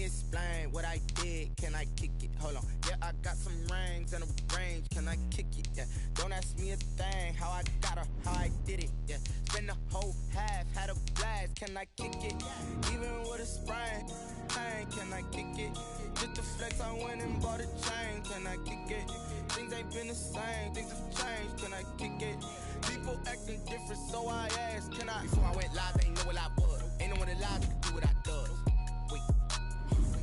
explain what I did. Can I kick it? Hold on. Yeah, I got some rings and a range. Can I kick it? Yeah. Don't ask me a thing. How I got her, how I did it. Yeah. Spend the whole half, had a blast. Can I kick it? Even with a sprain. Pain, can I kick it? Just to flex, I went and bought a chain. Can I kick it? Things ain't been the same. Things have changed. Can I kick it? People acting different, so I asked, can I? Before I went live, they ain't know what I was. Ain't no one alive that could do what I does. Wait.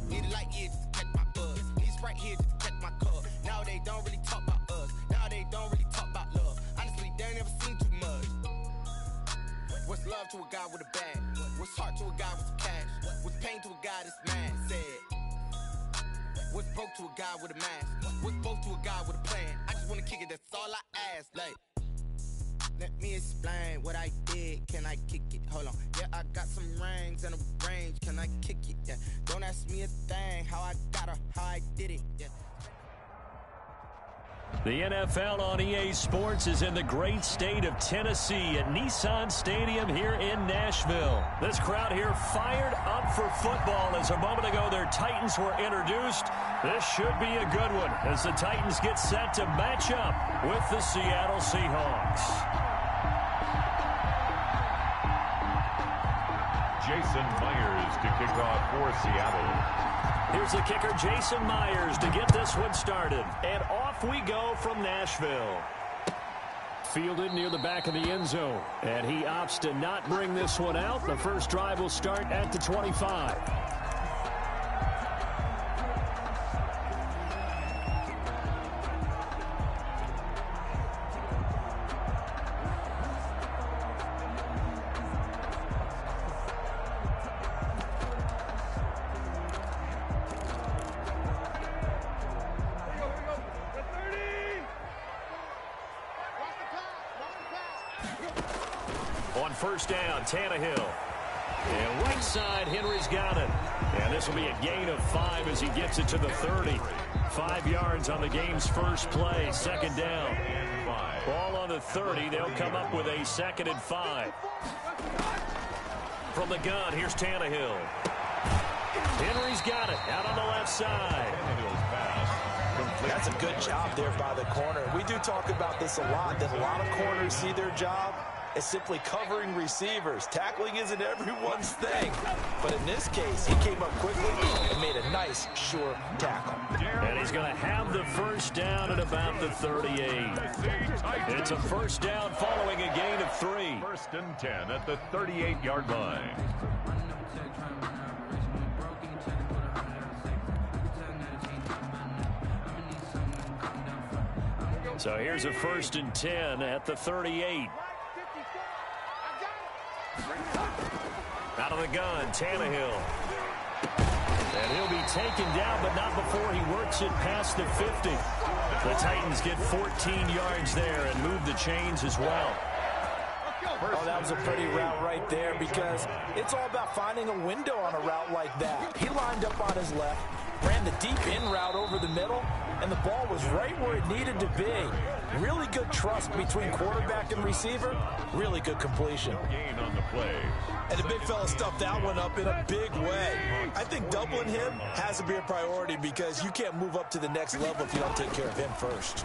Need a light here just to catch my buzz. Need a Sprite here just to catch my cup. Now they don't really talk about us. Now they don't really talk about love. Honestly, they ain't never seen too much. What's love to a guy with a bag? What's heart to a guy with some cash? What's pain to a guy that's mad? Said. What's broke to a guy with a mask? What's both to a guy with a plan? I just wanna kick it, that's all I ask. Like, let me explain what I did. Can I kick it? Hold on. Yeah, I got some rings and a range. Can I kick it? Yeah. Don't ask me a thing. How I got her, how I did it. Yeah. The NFL on EA Sports is in the great state of Tennessee at Nissan Stadium here in Nashville. This crowd here fired up for football as a moment ago their Titans were introduced. This should be a good one as the Titans get set to match up with the Seattle Seahawks. Jason Myers to kick off for Seattle. Here's the kicker, Jason Myers, to get this one started. And off we go from Nashville. Fielded near the back of the end zone. And he opts to not bring this one out. The first drive will start at the 25. On first down, Tannehill. And right side, Henry's got it. And this will be a gain of 5 as he gets it to the 30. 5 yards on the game's first play, second down. Ball on the 30. They'll come up with a 2nd and 5. From the gun, here's Tannehill. Henry's got it out on the left side. That's a good job there by the corner. We do talk about this a lot, that a lot of corners see their job as simply covering receivers. Tackling isn't everyone's thing. But in this case, he came up quickly and made a nice, sure tackle. And he's going to have the first down at about the 38. It's a first down following a gain of 3. 1st and 10 at the 38-yard line. So here's a 1st and 10 at the 38. Out of the gun, Tannehill. And he'll be taken down, but not before he works it past the 50. The Titans get 14 yards there and move the chains as well. Oh, that was a pretty route right there because it's all about finding a window on a route like that. He lined up on his left, ran the deep in route over the middle, and the ball was right where it needed to be. Really good trust between quarterback and receiver. Really good completion. Gain on the play. And the big fella stuffed that one up in a big way. I think doubling him has to be a priority because you can't move up to the next level if you don't take care of him first.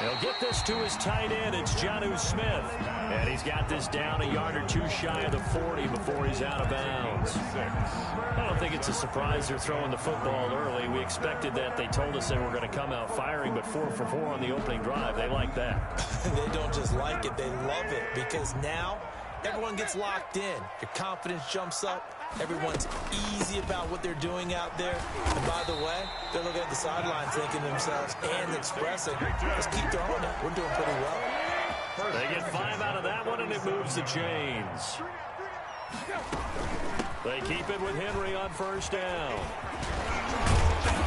He'll get this to his tight end. It's Jonnu Smith. And he's got this down a yard or two shy of the 40 before he's out of bounds. I don't think it's a surprise they're throwing the football early. We expected that. They told us they were going to come out firing, but 4 for 4 on the opening drive. They like that. They don't just like it. They love it because now everyone gets locked in. Your confidence jumps up. Everyone's easy about what they're doing out there. And by the way, they're looking at the sideline thinking to themselves and expressing, just keep throwing it. We're doing pretty well. They get 5 out of that one, and it moves the chains. They keep it with Henry on first down.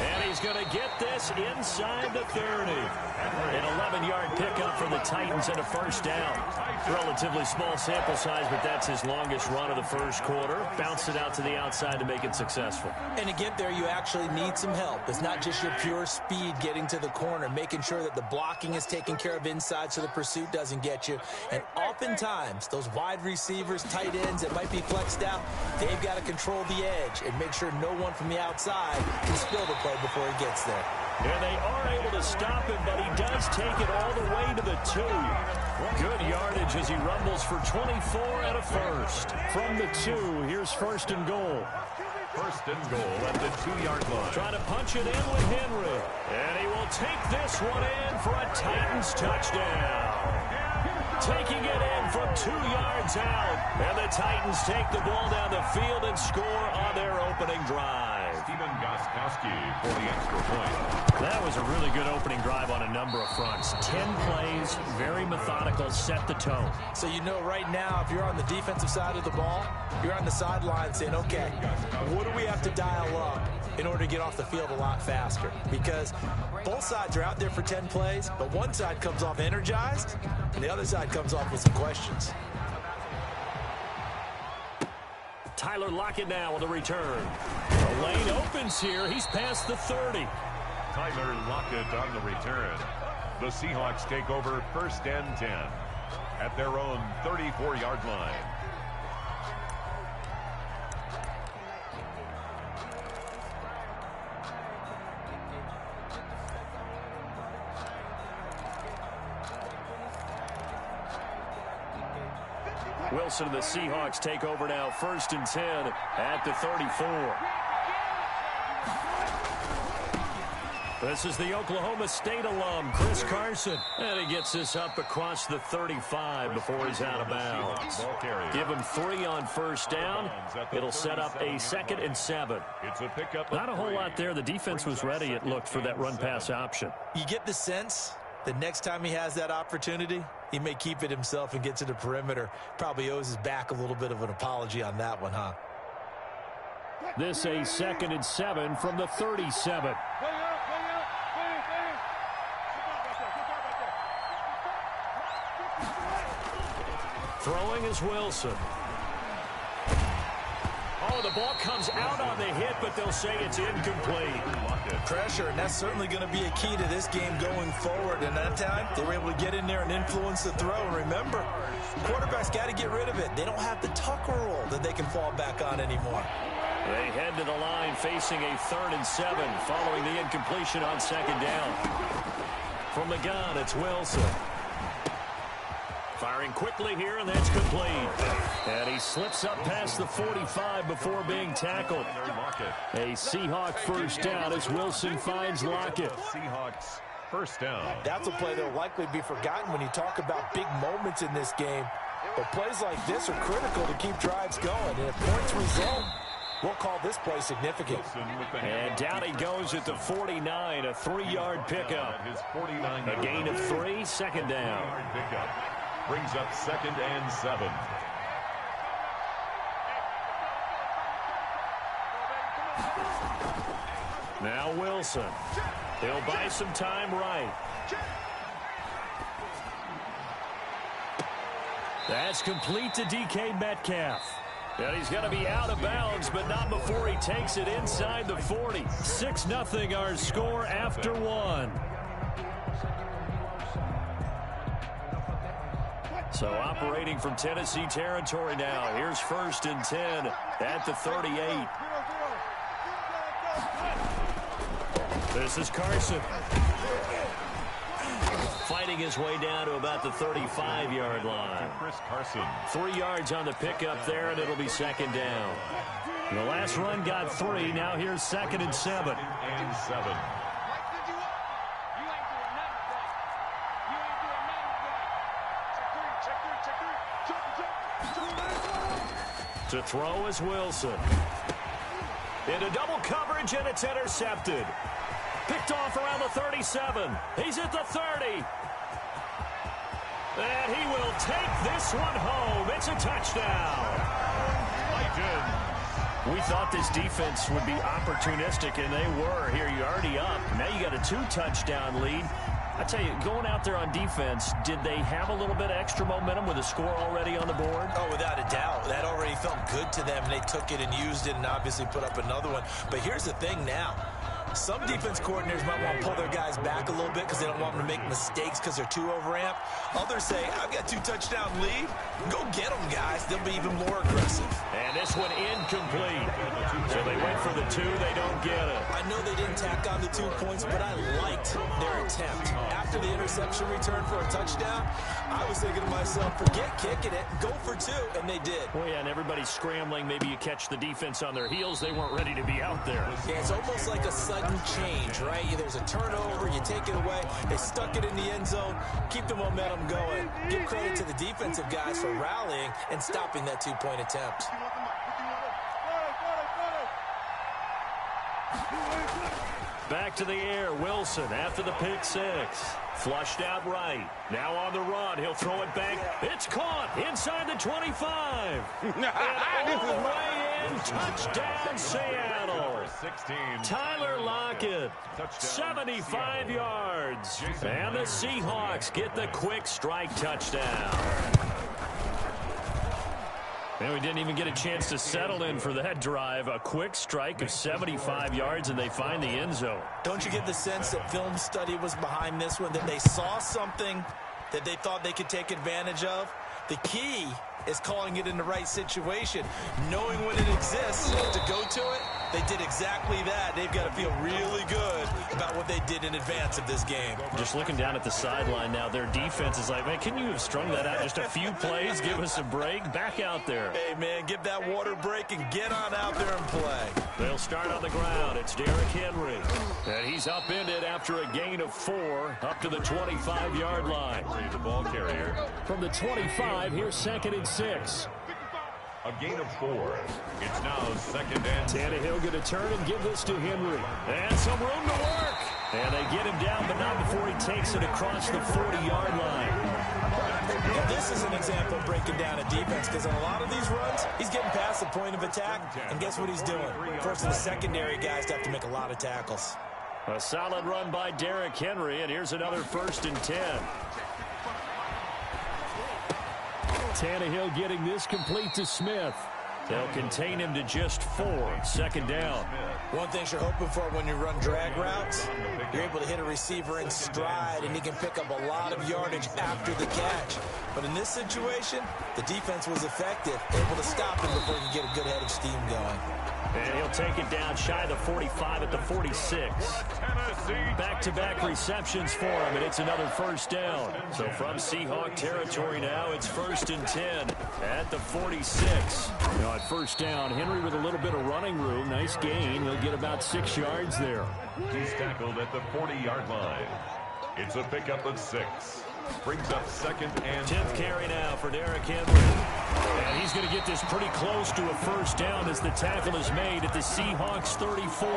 And he's going to get this inside the 30. An 11-yard pickup for the Titans and a first down. Relatively small sample size, but that's his longest run of the first quarter. Bounced it out to the outside to make it successful. And to get there, you actually need some help. It's not just your pure speed getting to the corner, making sure that the blocking is taken care of inside so the pursuit doesn't get you. And oftentimes, those wide receivers, tight ends that might be flexed out, they've got to control the edge and make sure no one from the outside can spill the play before he gets there. And they are able to stop him, but he does take it all the way to the 2. Good yardage as he rumbles for 24 and a first. From the 2, here's first and goal. First and goal at the 2-yard line. Trying to punch it in with Henry. And he will take this one in for a Titans touchdown. Taking it in from 2 yards out. And the Titans take the ball down the field and score on their opening drive. Steven Gostkowski for the extra point. That was a really good opening drive on a number of fronts. 10 plays, very methodical, set the tone. So you know right now, if you're on the defensive side of the ball, you're on the sideline saying, okay, what do we have to dial up in order to get off the field a lot faster? Because both sides are out there for 10 plays, but one side comes off energized, and the other side comes off with some questions. Tyler Lockett now on the return. The lane opens here. He's past the 30. Tyler Lockett on the return. The Seahawks take over first and 10 at their own 34-yard line. Wilson and the Seahawks take over now, first and 10 at the 34. This is the Oklahoma State alum, Chris Carson. And he gets this up across the 35 before he's out of bounds. Give him 3 on first down. It'll set up a 2nd and 7. Not a whole lot there. The defense was ready, it looked, for that run-pass option. You get the sense that next time he has that opportunity, he may keep it himself and get to the perimeter. Probably owes his back a little bit of an apology on that one, huh? This a 2nd and 7 from the 37. Throwing is Wilson. Oh, the ball comes out on the hit, but they'll say it's incomplete. Pressure, and that's certainly going to be a key to this game going forward. And that time, they were able to get in there and influence the throw. And remember, quarterbacks got to get rid of it. They don't have the tucker roll that they can fall back on anymore. They head to the line facing a 3rd and 7 following the incompletion on 2nd down. From the gun, it's Wilson. Firing quickly here, and that's complete. And he slips up past the 45 before being tackled. A Seahawk first down as Wilson finds Lockett. Seahawks first down. That's a play that will likely be forgotten when you talk about big moments in this game. But plays like this are critical to keep drives going. And if points result, we'll call this play significant. And down he goes at the 49, a 3-yard pickup. A gain of 3, 2nd down. Brings up 2nd and 7. Now Wilson. He'll buy some time right. That's complete to DK Metcalf. And he's going to be out of bounds, but not before he takes it inside the 40. 6-0 our score after 1. So operating from Tennessee territory now. Here's 1st and 10 at the 38. This is Carson. Fighting his way down to about the 35-yard line. Chris Carson. 3 yards on the pickup there, and it'll be 2nd down. The last run got 3. Now here's 2nd and 7. And 7. To throw is Wilson. Into double coverage, and it's intercepted. Picked off around the 37. He's at the 30. And he will take this one home. It's a touchdown. Titans We thought this defense would be opportunistic, and they were. Here, you're already up. Now you got a 2-touchdown lead. I tell you, going out there on defense, did they have a little bit of extra momentum with a score already on the board? Oh, without a doubt. That already felt good to them, and they took it and used it and obviously put up another one. But here's the thing now. Some defense coordinators might want to pull their guys back a little bit because they don't want them to make mistakes because they're too overamped. Others say, I've got 2-touchdown lead. Go get them, guys. They'll be even more aggressive. And this one incomplete. So they went for the 2. They don't get it. I know they didn't tack on the 2 points, but I liked their attempt. After the interception return for a touchdown, I was thinking to myself, forget kicking it, go for 2, and they did. Well, yeah, and everybody's scrambling. Maybe you catch the defense on their heels. They weren't ready to be out there. Yeah, it's almost like a sudden change, right? There's a turnover, you take it away, they stuck it in the end zone, keep the momentum going. Give credit to the defensive guys for rallying and stopping that 2-point attempt. Back to the air, Wilson after the pick 6. Flushed out right. Now on the run. He'll throw it back. It's caught inside the 25. And all the way in. Touchdown, Seattle. 16. Tyler Lockett, 75 yards. And the Seahawks get the quick strike touchdown. And we didn't even get a chance to settle in for that drive. A quick strike of 75 yards, and they find the end zone. Don't you get the sense that film study was behind this one, that they saw something that they thought they could take advantage of? The key is calling it in the right situation, knowing when it exists to go to it. They did exactly that. They've got to feel really good about what they did in advance of this game. Just looking down at the sideline now, their defense is like, man, can you have strung that out just a few plays? Give us a break. Back out there. Hey, man, give that water break and get on out there and play. They'll start on the ground. It's Derrick Henry. And he's upended after a gain of 4 up to the 25-yard line. The ball carrier. From the 25, here's 2nd and 6. A gain of 4. It's now 2nd and 6. Tannehill going to turn and give this to Henry. And some room to work. And they get him down, but not before he takes it across the 40-yard line. Yeah, this is an example of breaking down a defense, because on a lot of these runs, he's getting past the point of attack, and guess what he's doing? Forcing the secondary guys to have to make a lot of tackles. A solid run by Derrick Henry, and here's another 1st and 10. Tannehill getting this complete to Smith. They'll contain him to just 4. 2nd down. One thing you're hoping for when you run drag routes, you're able to hit a receiver in stride, and he can pick up a lot of yardage after the catch. But in this situation, the defense was effective, able to stop him before he could get a good head of steam going. And he'll take it down shy of the 45 at the 46. Back-to-back receptions for him, and it's another 1st down. So from Seahawk territory now, it's 1st and 10 at the 46. Now at 1st down, Henry with a little bit of running room. Nice gain. He'll get about 6 yards there. He's tackled at the 40-yard line. It's a pickup of 6. Brings up 2nd and 10th carry now for Derrick Henry. And he's going to get this pretty close to a 1st down as the tackle is made at the Seahawks 34.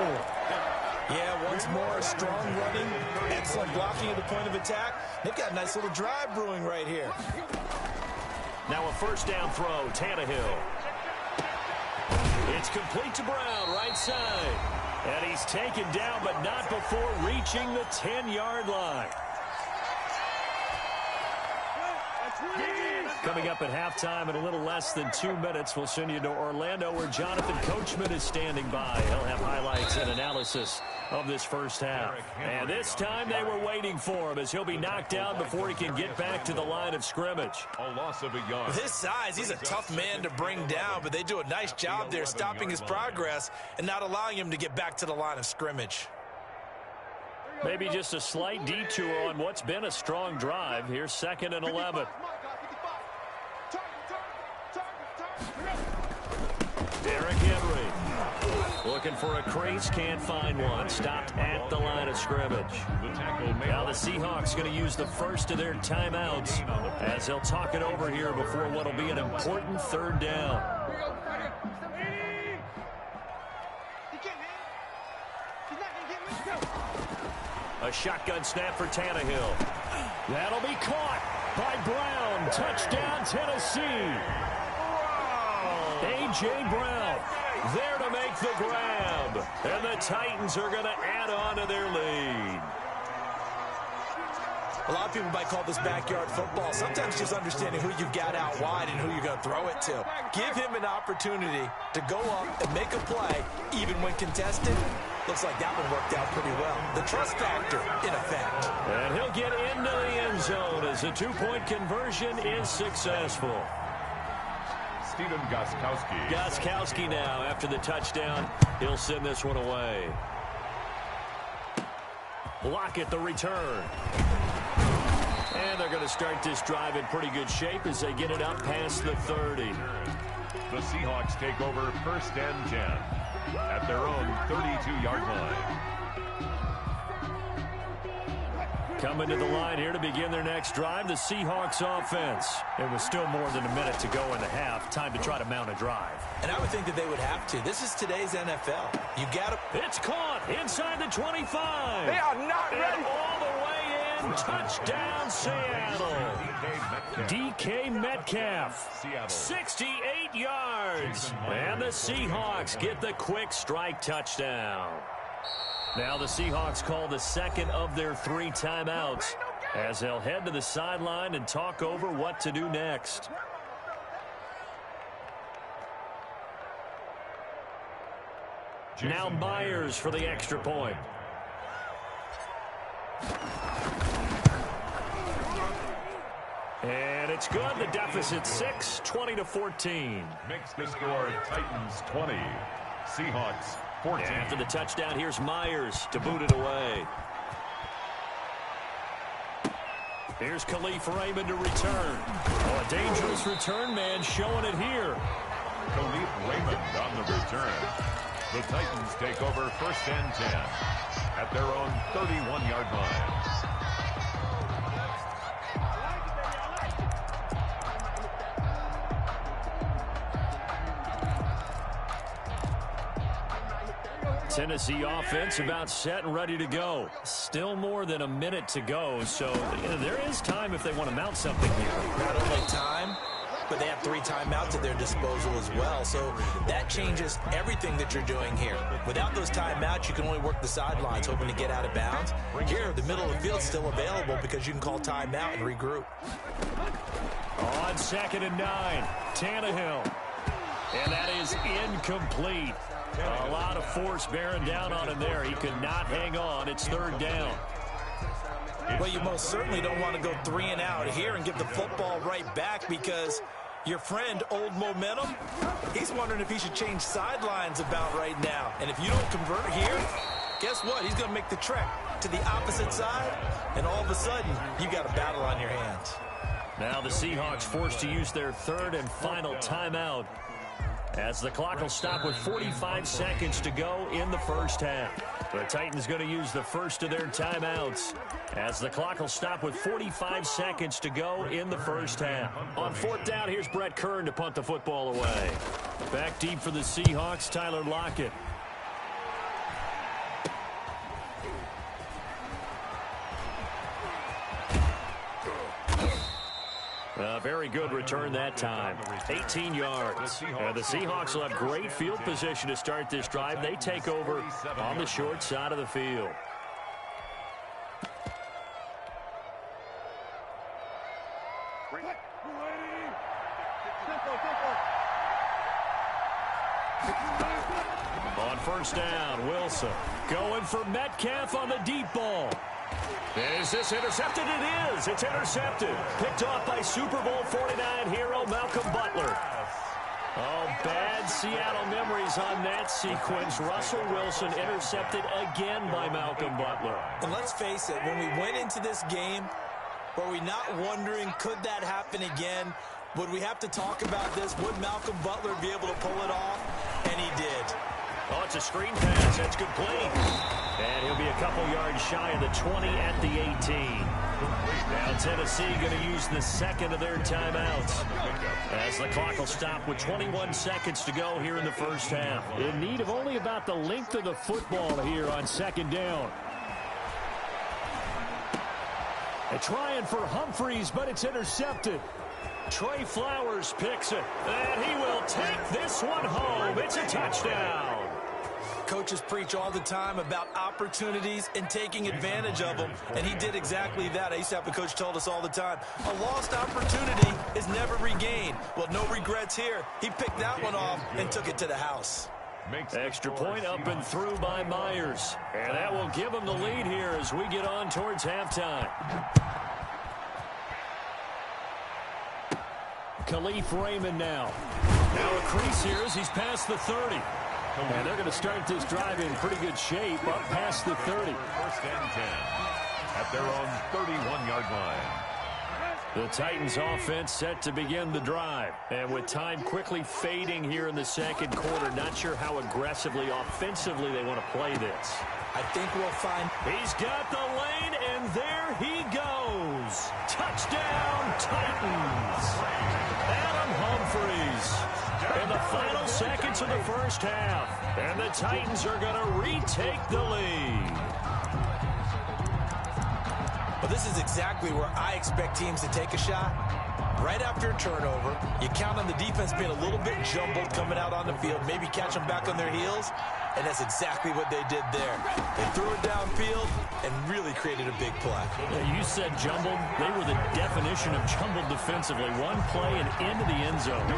Yeah, once more, strong running, excellent blocking at the point of attack. They've got a nice little drive brewing right here. Now a 1st down throw, Tannehill. It's complete to Brown, right side. And he's taken down, but not before reaching the 10-yard line. Coming up at halftime in a little less than 2 minutes, we'll send you to Orlando where Jonathan Coachman is standing by. He'll have highlights and analysis of this 1st half. And this time they were waiting for him as he'll be knocked down before he can get back to the line of scrimmage. a loss of a yard. With his size, he's a tough man to bring down, but they do a nice job there stopping his progress and not allowing him to get back to the line of scrimmage. Maybe just a slight detour on what's been a strong drive. Here's 2nd and 11. Derrick Henry looking for a crease, can't find one. Stopped at the line of scrimmage. Now the Seahawks going to use the first of their timeouts as they'll talk it over here before what will be an important 3rd down. A shotgun snap for Tannehill. That'll be caught by Brown. Touchdown, Tennessee. A.J. Brown there to make the grab. And the Titans are going to add on to their lead. A lot of people might call this backyard football. Sometimes just understanding who you've got out wide and who you're going to throw it to. Give him an opportunity to go up and make a play, even when contested. Looks like that one worked out pretty well. The trust factor, in effect. And he'll get into the end zone as the two-point conversion is successful. Steven Gostkowski. Gostkowski now, after the touchdown, he'll send this one away. Lockett the return. And they're going to start this drive in pretty good shape as they get it up past the 30. The Seahawks take over 1st and 10 at their own 32-yard line. Coming to the line here to begin their next drive, the Seahawks offense. It was still more than a minute to go in the half. Time to try to mount a drive. And I would think that they would have to. This is today's NFL. You got to... It's caught inside the 25. They are not ready. And all the way in. Touchdown, Seattle. DK Metcalf. 68 yards. And the Seahawks get the quick strike touchdown. Now the Seahawks call the second of their 3 timeouts as they'll head to the sideline and talk over what to do next. Now Myers for the extra point. And it's good. The deficit 6, 20-14. Makes the score Titans 20, Seahawks 14. After the touchdown, here's Myers to boot it away. Here's Khalif Raymond to return. Oh, a dangerous return man showing it here. Khalif Raymond on the return. The Titans take over 1st and 10 at their own 31-yard line. Tennessee offense about set and ready to go. Still more than a minute to go, so there is time if they want to mount something here. Not only time, but they have 3 timeouts at their disposal as well, so that changes everything that you're doing here. Without those timeouts, you can only work the sidelines, hoping to get out of bounds. Here, the middle of the field is still available because you can call timeout and regroup. On 2nd and 9, Tannehill. And that is incomplete. A lot of force bearing down on him there. He could not hang on. It's 3rd down. Well, you most certainly don't want to go 3 and out here and give the football right back because your friend, Old Momentum, he's wondering if he should change sidelines about right now. And if you don't convert here, guess what? He's going to make the trek to the opposite side, and all of a sudden, you got a battle on your hands. Now the Seahawks forced to use their 3rd and final timeout as the clock will stop with 45 seconds to go in the first half. The Titans going to use the first of their timeouts as the clock will stop with 45 seconds to go in the first half. On 4th down, here's Brett Kern to punt the football away. Back deep for the Seahawks, Tyler Lockett. A very good return that time. 18 yards. And the Seahawks will have great field position to start this drive. They take over on the short side of the field. On 1st down, Wilson going for Metcalf on the deep ball. Is this intercepted? It is. It's intercepted. Picked off by Super Bowl 49 hero Malcolm Butler. Oh, bad Seattle memories on that sequence. Russell Wilson intercepted again by Malcolm Butler. And let's face it, when we went into this game, were we not wondering, could that happen again? Would we have to talk about this? Would Malcolm Butler be able to pull it off? And he did. Oh, it's a screen pass. That's complete. And he'll be a couple yards shy of the 20 at the 18. Now Tennessee going to use the 2nd of their timeouts as the clock will stop with 21 seconds to go here in the first half. In need of only about the length of the football here on 2nd down. They're trying for Humphreys, but it's intercepted. Trey Flowers picks it, and he will take this one home. It's a touchdown. Coaches preach all the time about opportunities and taking advantage of them, and he did exactly that. I used to have a coach told us all the time, a lost opportunity is never regained. Well, no regrets here. He picked that one off and took it to the house. Extra point up and through by Myers, and that will give him the lead here as we get on towards halftime. Khalif Raymond now. Now a crease here as he's past the 30. And they're going to start this drive in pretty good shape up past the 30. First and 10 at their own 31-yard line. The Titans offense set to begin the drive. And with time quickly fading here in the second quarter, not sure how aggressively, offensively they want to play this. I think we'll find... He's got the lane, and there he goes. Touchdown, Titans. Adam Humphries in the final seconds of the first half. And the Titans are going to retake the lead. Well, this is exactly where I expect teams to take a shot. Right after a turnover, you count on the defense being a little bit jumbled coming out on the field, maybe catch them back on their heels, and that's exactly what they did there. They threw it downfield and really created a big play. You said jumbled. They were the definition of jumbled defensively. One play and into the end zone.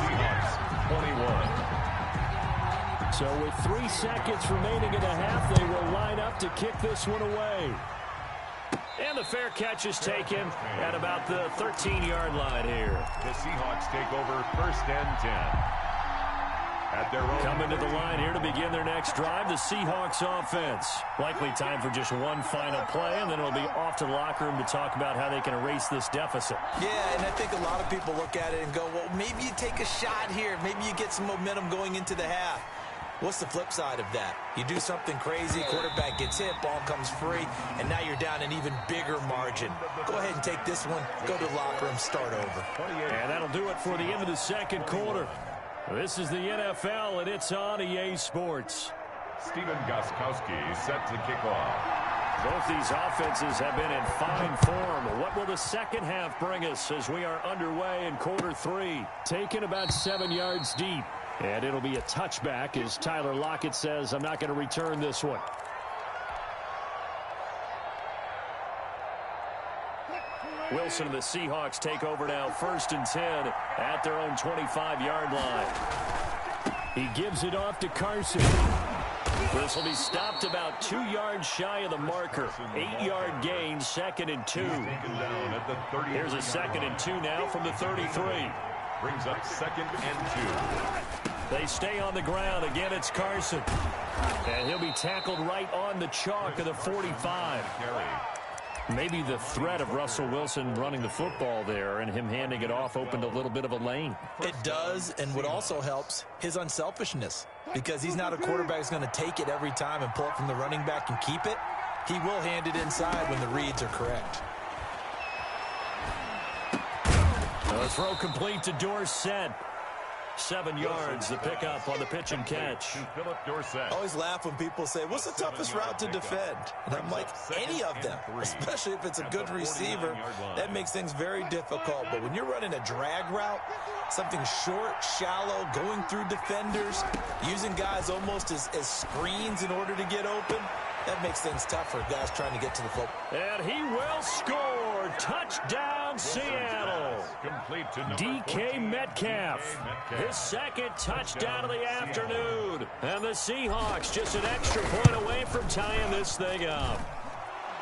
Seahawks 21. So with 3 seconds remaining in the half, they will line up to kick this one away. And the fair catch is taken at about the 13-yard line here. The Seahawks take over first and 10. At their own Coming to the line here to begin their next drive, the Seahawks offense. Likely time for just one final play, and then it'll be off to the locker room to talk about how they can erase this deficit. Yeah, and I think a lot of people look at it and go, well, maybe you take a shot here. Maybe you get some momentum going into the half. What's the flip side of that? You do something crazy, quarterback gets hit, ball comes free, and now you're down an even bigger margin. Go ahead and take this one, go to the locker room, start over. And that'll do it for the end of the second quarter. This is the NFL, and it's on EA Sports. Steven Gostkowski set to kick off. Both these offenses have been in fine form. What will the second half bring us as we are underway in quarter 3? Taken about 7 yards deep. And it'll be a touchback as Tyler Lockett says, I'm not going to return this one. Wilson and the Seahawks take over now, 1st and 10 at their own 25-yard line. He gives it off to Carson. This will be stopped about 2 yards shy of the marker. 8-yard gain, 2nd and 2. Here's a 2nd and 2 now from the 33. Brings up 2nd and 2. They stay on the ground. Again, it's Carson. And he'll be tackled right on the chalk of the 45. Maybe the threat of Russell Wilson running the football there and him handing it off opened a little bit of a lane. It does, and what also helps, his unselfishness. Because he's not a quarterback who's going to take it every time and pull it from the running back and keep it. He will hand it inside when the reads are correct. A throw complete to Dorsett. 7 yards, the pickup on the pitch and catch. I always laugh when people say, what's the toughest route to defend? And I'm like, any of them, especially if it's a good receiver. That makes things very difficult. But when you're running a drag route, something short, shallow, going through defenders, using guys almost as screens in order to get open, that makes things tough for guys trying to get to the football. And he will score. Touchdown, Seattle. DK Metcalf. His 2nd touchdown of the afternoon. And the Seahawks just an extra point away from tying this thing up.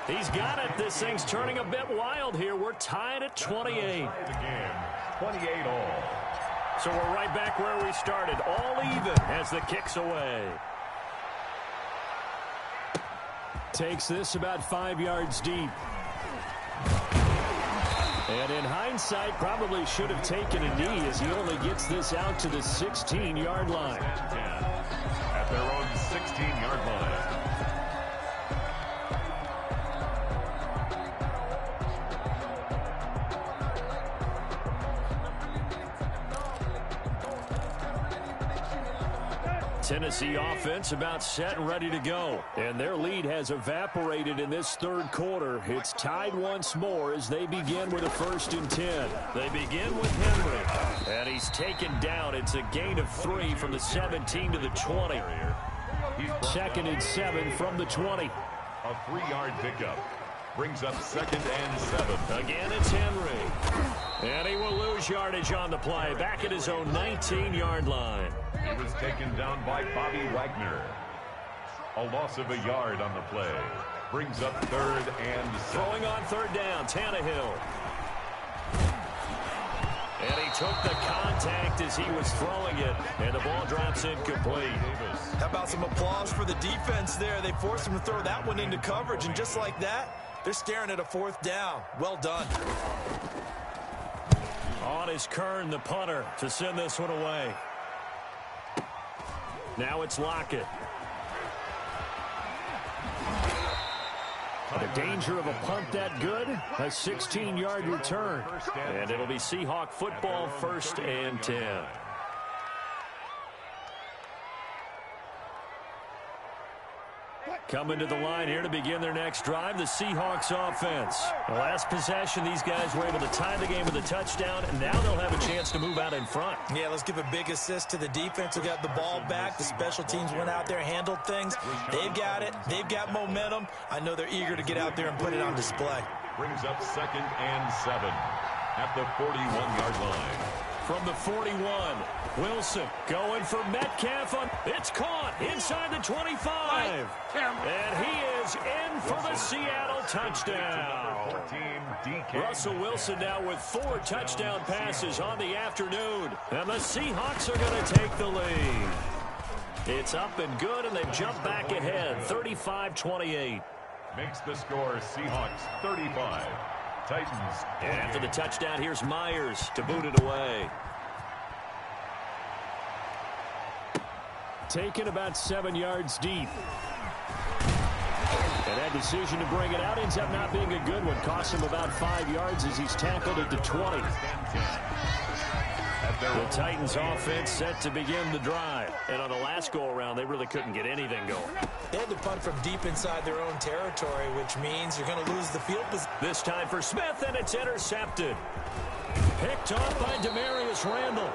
He's got it. This thing's turning a bit wild here. We're tied at 28. The game, 28 all. So we're right back where we started. All even as the kick's away. Takes this about 5 yards deep. And in hindsight, probably should have taken a knee as he only gets this out to the 16-yard line. At their own 16-yard line. Tennessee offense about set and ready to go. And their lead has evaporated in this third quarter. It's tied once more as they begin with a 1st and 10. They begin with Henry. And he's taken down. It's a gain of 3 from the 17 to the 20. 2nd and 7 from the 20. A 3-yard pickup. Brings up 2nd and 7. Again, it's Henry. And he will lose yardage on the play. Back at his own 19-yard line. He was taken down by Bobby Wagner. A loss of a yard on the play. Brings up 3rd and 7. Throwing on 3rd down, Tannehill. And he took the contact as he was throwing it. And the ball drops incomplete. How about some applause for the defense there? They forced him to throw that one into coverage. And just like that, they're staring at a 4th down. Well done. On is Kern, the punter, to send this one away. Now it's Lockett. The danger of a punt that good, a 16-yard return. And it'll be Seahawk football, 1st and 10. Coming to the line here to begin their next drive, the Seahawks offense. The last possession, these guys were able to tie the game with a touchdown, and now they'll have a chance to move out in front. Yeah, let's give a big assist to the defense who got the ball back. The special teams went out there, handled things. They've got it. They've got momentum. I know they're eager to get out there and put it on display. Brings up 2nd and 7 at the 41-yard line. From the 41, Wilson going for Metcalf. It's caught inside the 25. And he is in for the Seattle touchdown. Russell Wilson now with 4 touchdown passes on the afternoon. And the Seahawks are going to take the lead. It's up and good, and they've jumped back ahead, 35-28. Makes the score Seahawks 35. Titans. And after the touchdown, here's Myers to boot it away. Taken about 7 yards deep. And that decision to bring it out ends up not being a good one. Costs him about 5 yards as he's tackled at the 20. The Titans offense set to begin the drive. And on the last go-around, they really couldn't get anything going. They had to punt from deep inside their own territory, which means you're going to lose the field position. This time for Smith, and it's intercepted. Picked off by Demarius Randall.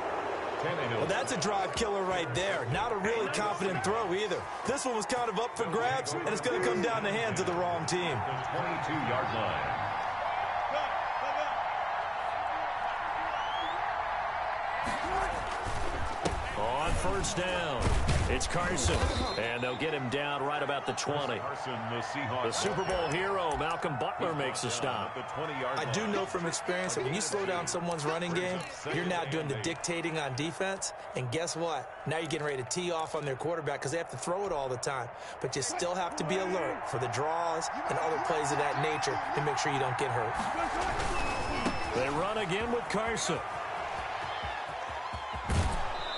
Well, that's a drive killer right there. Not a really confident throw either. This one was kind of up for grabs, and it's going to come down the hands of the wrong team. The 22-yard line. On 1st down, it's Carson, and they'll get him down right about the 20. The Super Bowl hero, Malcolm Butler, makes a stop. I do know from experience that when you slow down someone's running game, you're now doing the dictating on defense, and guess what? Now you're getting ready to tee off on their quarterback because they have to throw it all the time. But you still have to be alert for the draws and other plays of that nature to make sure you don't get hurt. They run again with Carson.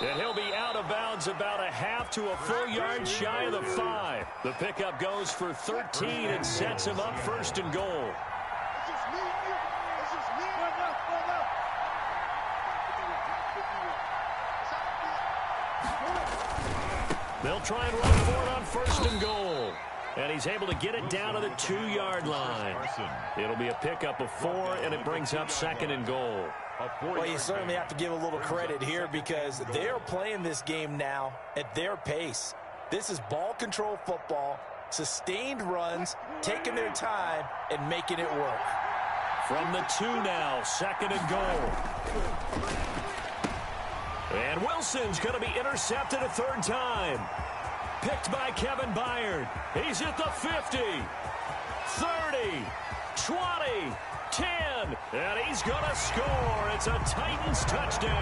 And he'll be out of bounds about a half to a full yard shy of the 5. The pickup goes for 13 and sets him up 1st and goal. They'll try and run for it on 1st and goal. And he's able to get it down to the 2-yard line. It'll be a pickup of 4, and it brings up 2nd and goal. Well, you certainly have to give a little credit here because they're playing this game now at their pace. This is ball control football, sustained runs, taking their time, and making it work. From the 2 now, 2nd and goal. And Wilson's going to be intercepted a 3rd time. Picked by Kevin Byard. He's at the 50, 30, 20, 10, and he's going to score. It's a Titans touchdown.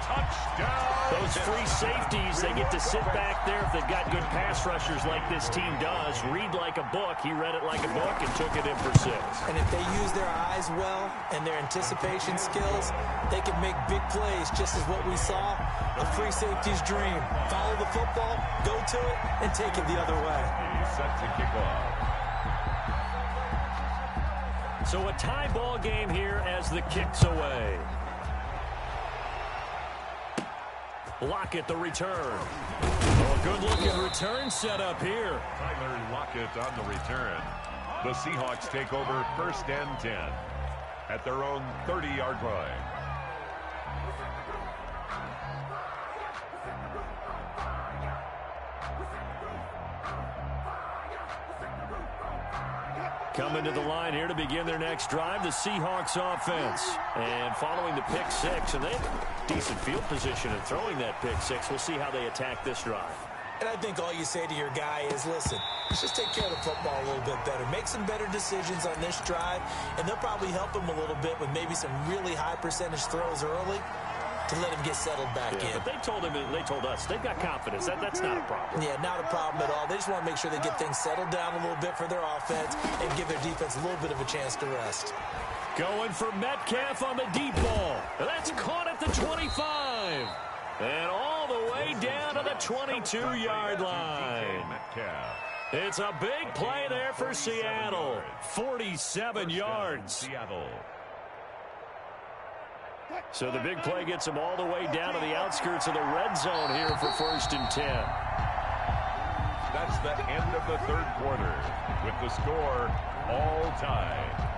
Touchdown. Those free safeties, they get to sit back there if they've got good pass rushers like this team does. Read like a book. He read it like a book and took it in for 6. And if they use their eyes well and their anticipation skills, they can make big plays, just as what we saw, a free safety's dream. Follow the football, go to it, and take it the other way. Set to kick off. So a tie ball game here as the kick's away. Lockett the return. Oh, good-looking return set up here. Tyler Lockett on the return. The Seahawks take over 1st and 10 at their own 30-yard line. Coming to the line here to begin their next drive, the Seahawks offense. And following the pick six, and they have decent field position in throwing that pick six. We'll see how they attack this drive. And I think all you say to your guy is, listen, let's just take care of the football a little bit better. Make some better decisions on this drive, and they'll probably help him a little bit with maybe some really high percentage throws early to let him get settled back in. But they told us they've got confidence. That's not a problem. Yeah, not a problem at all. They just want to make sure they get things settled down a little bit for their offense and give their defense a little bit of a chance to rest. Going for Metcalf on the deep ball. That's caught at the 25. And all the way down to the 22-yard line. It's a big play there for Seattle. 47 yards. Seattle. So the big play gets them all the way down to the outskirts of the red zone here for 1st and 10. That's the end of the 3rd quarter with the score all tied.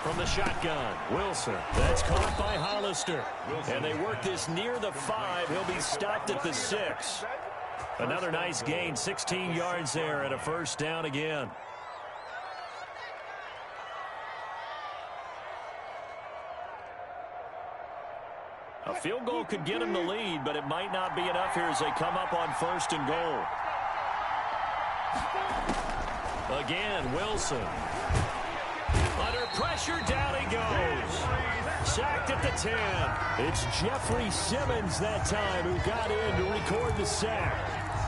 From the shotgun, Wilson. That's caught by Hollister. And they work this near the 5. He'll be stopped at the 6. Another nice gain, 16 yards there and a 1st down again. A field goal could get him the lead, but it might not be enough here as they come up on 1st and goal. Again, Wilson. Under pressure, down he goes. Sacked at the 10. It's Jeffrey Simmons that time who got in to record the sack.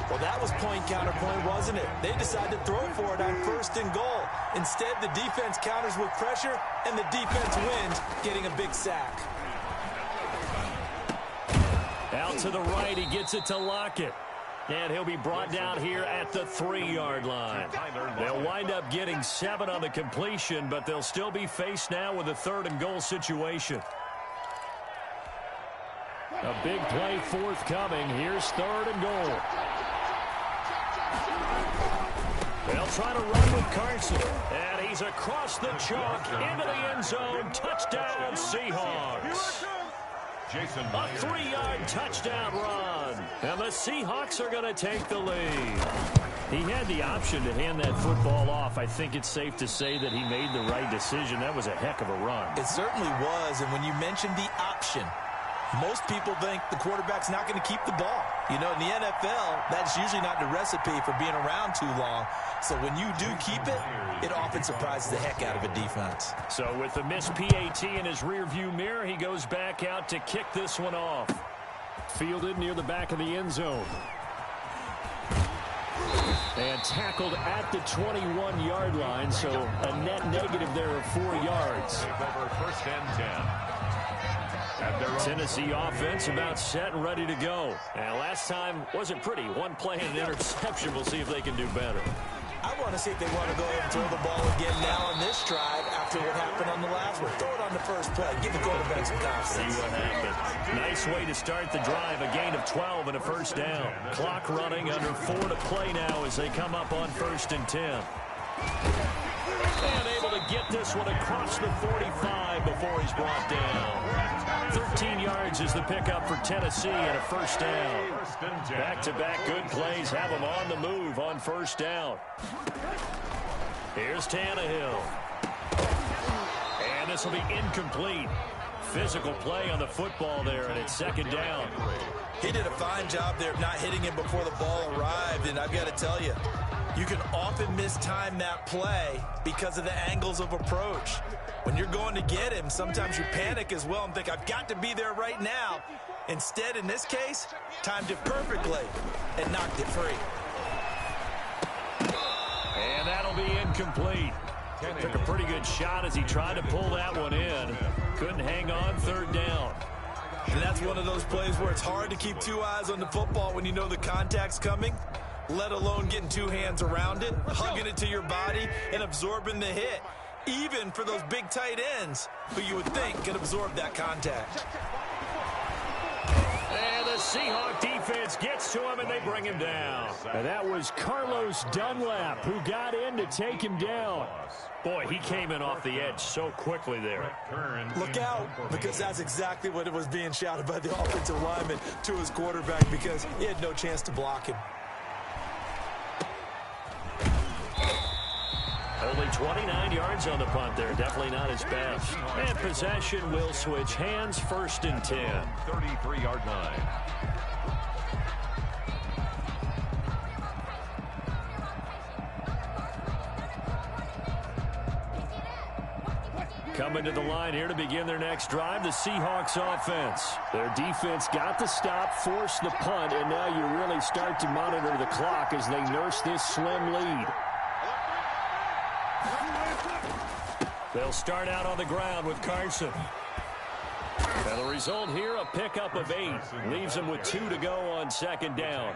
Well, that was point counterpoint, wasn't it? They decided to throw for it on 1st and goal. Instead, the defense counters with pressure, and the defense wins, getting a big sack. Out to the right, he gets it to Lockett. And he'll be brought down here at the 3-yard line. They'll wind up getting 7 on the completion, but they'll still be faced now with a 3rd and goal situation. A big play forthcoming. Here's 3rd and goal. They'll try to run with Carson. And he's across the chalk into the end zone. Touchdown, Seahawks. A 3-yard touchdown run. And the Seahawks are going to take the lead. He had the option to hand that football off. I think it's safe to say that he made the right decision. That was a heck of a run. It certainly was. And when you mentioned the option, most people think the quarterback's not going to keep the ball. You know, in the NFL, that's usually not the recipe for being around too long. So when you do keep it, it often surprises the heck out of a defense. So with the missed PAT in his rearview mirror, he goes back out to kick this one off. Fielded near the back of the end zone. And tackled at the 21-yard line, so a net negative there of 4 yards. Over 1st and 10. Tennessee offense about set and ready to go. And last time wasn't pretty. One play and an interception. We'll see if they can do better. I want to see if they want to go ahead and throw the ball again now on this drive after what happened on the last one. Throw it on the first play. Give the quarterback some confidence. See what happened. Nice way to start the drive. A gain of 12 and a 1st down. Clock running, under 4 to play now as they come up on 1st and 10. And able to get this one across the 45 before he's brought down. 13 yards is the pickup for Tennessee and a 1st down. Back-to-back good plays have them on the move on 1st down. Here's Tannehill. And this will be incomplete. Physical play on the football there, and it's 2nd down. He did a fine job there of not hitting him before the ball arrived, and I've got to tell you, you can often mistime that play because of the angles of approach. When you're going to get him, sometimes you panic as well and think, I've got to be there right now. Instead, in this case, timed it perfectly and knocked it free. And that'll be incomplete. Took a pretty good shot as he tried to pull that one in. Couldn't hang on, 3rd down. And that's one of those plays where it's hard to keep 2 eyes on the football when you know the contact's coming. let alone getting two hands around it, hugging it to your body, and absorbing the hit, even for those big tight ends who you would think could absorb that contact. And the Seahawk defense gets to him, and they bring him down. And that was Carlos Dunlap who got in to take him down. Boy, he came in off the edge so quickly there. Look out, because that's exactly what it was being shouted by the offensive lineman to his quarterback, because he had no chance to block him. Only 29 yards on the punt there. Definitely not his best. And possession will switch hands, 1st and 10. 33-yard line. Coming to the line here to begin their next drive, the Seahawks offense. Their defense got the stop, forced the punt, and now you really start to monitor the clock as they nurse this slim lead. They'll start out on the ground with Carson. And the result here, a pickup of 8. Leaves them with 2 to go on 2nd down.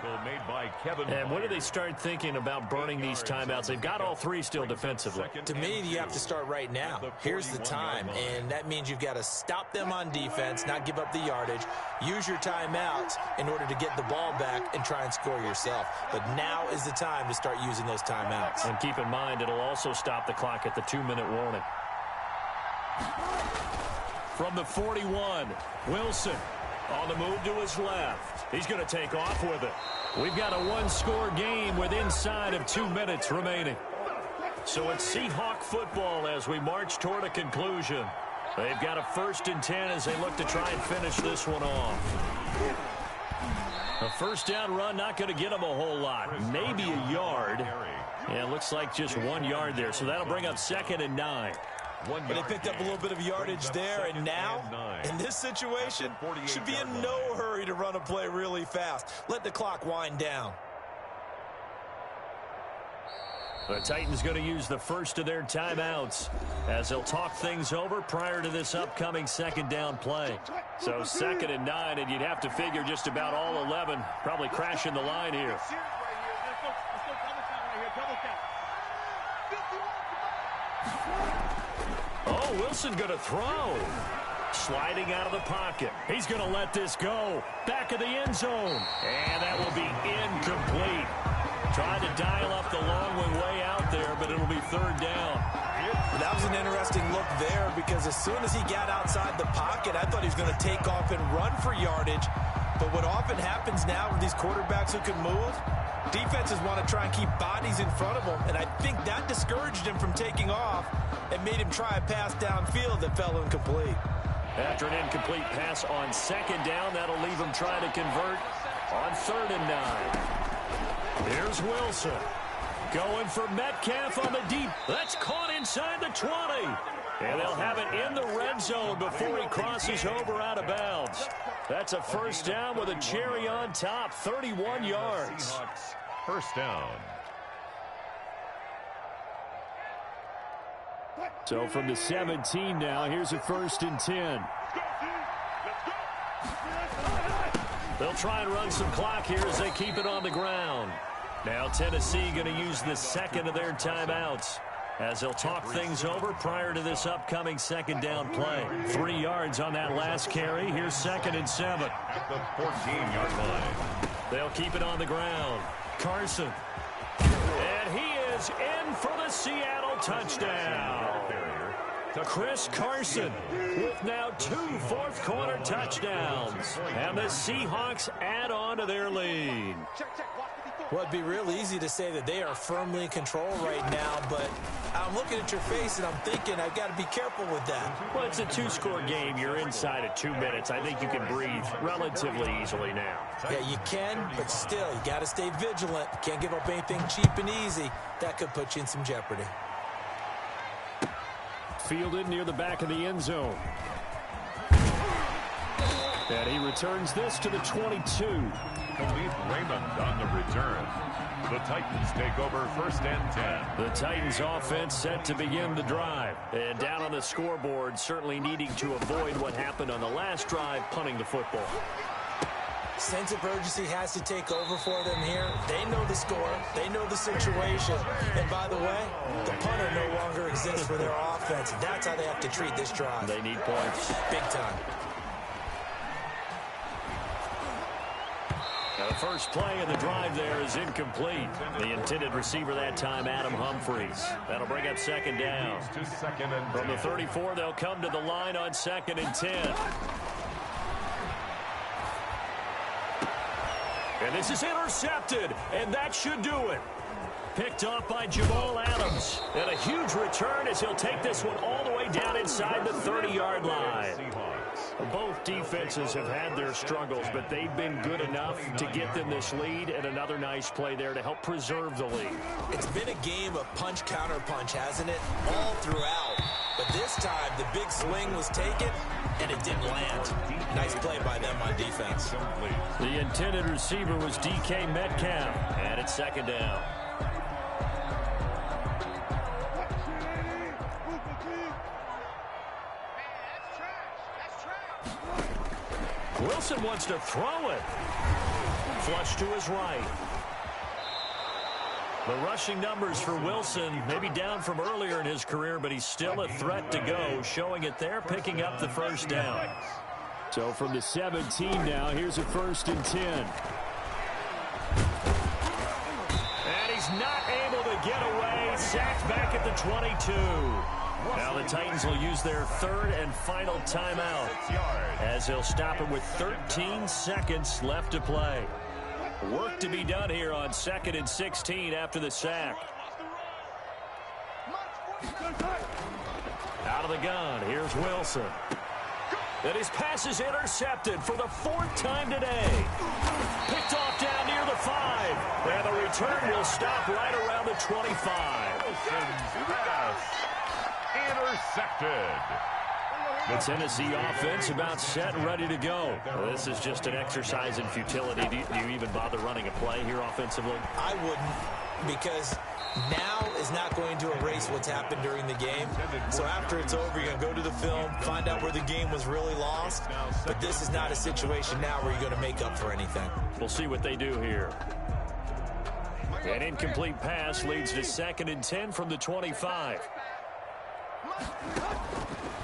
And when do they start thinking about burning these timeouts? They've got all 3 still defensively. To me, you have to start right now. Here's the time, and that means you've got to stop them on defense, not give up the yardage, use your timeouts in order to get the ball back and try and score yourself. But now is the time to start using those timeouts. And keep in mind, it'll also stop the clock at the 2-minute warning. From the 41, Wilson on the move to his left. He's going to take off with it. We've got a 1-score game with inside of 2 minutes remaining. So it's Seahawk football as we march toward a conclusion. They've got a 1st and 10 as they look to try and finish this one off. A 1st down run, not going to get them a whole lot. Maybe a yard. Yeah, it looks like just 1 yard there. So that'll bring up 2nd and 9. But they picked up a little bit of yardage there, and now, in this situation, should be in no hurry to run a play really fast. Let the clock wind down. The Titans going to use the first of their timeouts as they'll talk things over prior to this upcoming 2nd down play. So 2nd and 9, and you'd have to figure just about all 11 probably crashing the line here. Oh, Wilson going to throw. Sliding out of the pocket. He's going to let this go. Back of the end zone. And that will be incomplete. Trying to dial up the long way out there, but it'll be 3rd down. That was an interesting look there, because as soon as he got outside the pocket, I thought he was going to take off and run for yardage. But what often happens now with these quarterbacks who can move, defenses want to try and keep bodies in front of them, and I think that discouraged him from taking off and made him try a pass downfield that fell incomplete. After an incomplete pass on 2nd down, that'll leave him trying to convert on 3rd and 9. Here's Wilson. Going for Metcalf on the deep. That's caught inside the 20. And they'll have it in the red zone before he crosses over out of bounds. That's a 1st down with a cherry on top, 31 yards. 1st down. So from the 17 now, here's a 1st and 10. They'll try and run some clock here as they keep it on the ground. Now Tennessee going to use the 2nd of their timeouts as they'll talk things over prior to this upcoming 2nd down play. 3 yards on that last carry. Here's 2nd and 7. At the 14-yard line. They'll keep it on the ground. Carson. And he is in for the Seattle touchdown. Chris Carson with now 2 fourth-quarter touchdowns. And the Seahawks add on to their lead. Well, it'd be real easy to say that they are firmly in control right now, but I'm looking at your face and I'm thinking I've got to be careful with that. Well, it's a 2-score game. You're inside of 2 minutes. I think you can breathe relatively easily now. Yeah, you can, but still, you got to stay vigilant. You can't give up anything cheap and easy. That could put you in some jeopardy. Fielded near the back of the end zone. And he returns this to the 22. Khalif Raymond on the return. The Titans take over 1st and 10. The Titans offense set to begin the drive. And down on the scoreboard, certainly needing to avoid what happened on the last drive, punting the football. Sense of urgency has to take over for them here. They know the score. They know the situation. And by the way, the punter no longer exists for their offense. That's how they have to treat this drive. They need points. Big time. Now the first play of the drive there is incomplete. The intended receiver that time, Adam Humphries. That'll bring up second down. From the 34, they'll come to the line on 2nd and 10. And this is intercepted, and that should do it. Picked off by Jamal Adams. And a huge return as he'll take this one all the way down inside the 30-yard line. Both defenses have had their struggles, but they've been good enough to get them this lead, and another nice play there to help preserve the lead. It's been a game of punch-counter-punch, hasn't it? All throughout. But this time, the big swing was taken, and it didn't land. Nice play by them on defense. The intended receiver was DK Metcalf, and it's second down. Wilson wants to throw it. Flush to his right. The rushing numbers for Wilson may be down from earlier in his career, but he's still a threat to go, showing it there, picking up the first down. So from the 17 now, here's a 1st and 10. And he's not able to get away. Sacked back at the 22. Now the Titans will use their 3rd and final timeout as they'll stop it with 13 seconds left to play. Work to be done here on 2nd and 16 after the sack. Out of the gun, here's Wilson. And his pass is intercepted for the 4th time today. Picked off down near the 5. And the return will stop right around the 25. Wilson's pass intercepted. The Tennessee offense about set and ready to go. Well, this is just an exercise in futility. Do you even bother running a play here offensively? I wouldn't, because now is not going to erase what's happened during the game. So after it's over, you're going to go to the film, find out where the game was really lost. But this is not a situation now where you're going to make up for anything. We'll see what they do here. An incomplete pass leads to 2nd and 10 from the 25.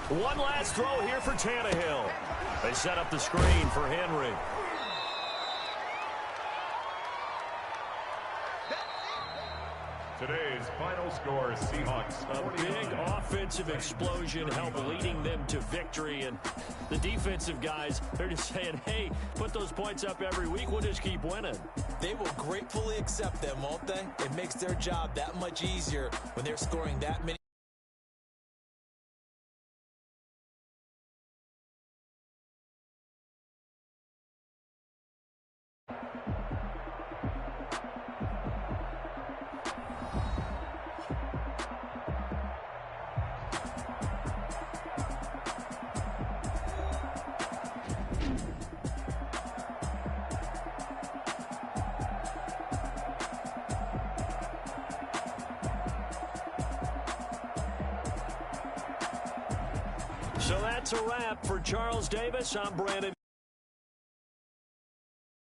One last throw here for Tannehill. They set up the screen for Henry. Today's final score, Seahawks. A big offensive explosion helped leading them to victory. And the defensive guys, they're just saying, hey, put those points up every week. We'll just keep winning. They will gratefully accept them, won't they? It makes their job that much easier when they're scoring that many. So that's a wrap for Charles Davis. I'm Brandon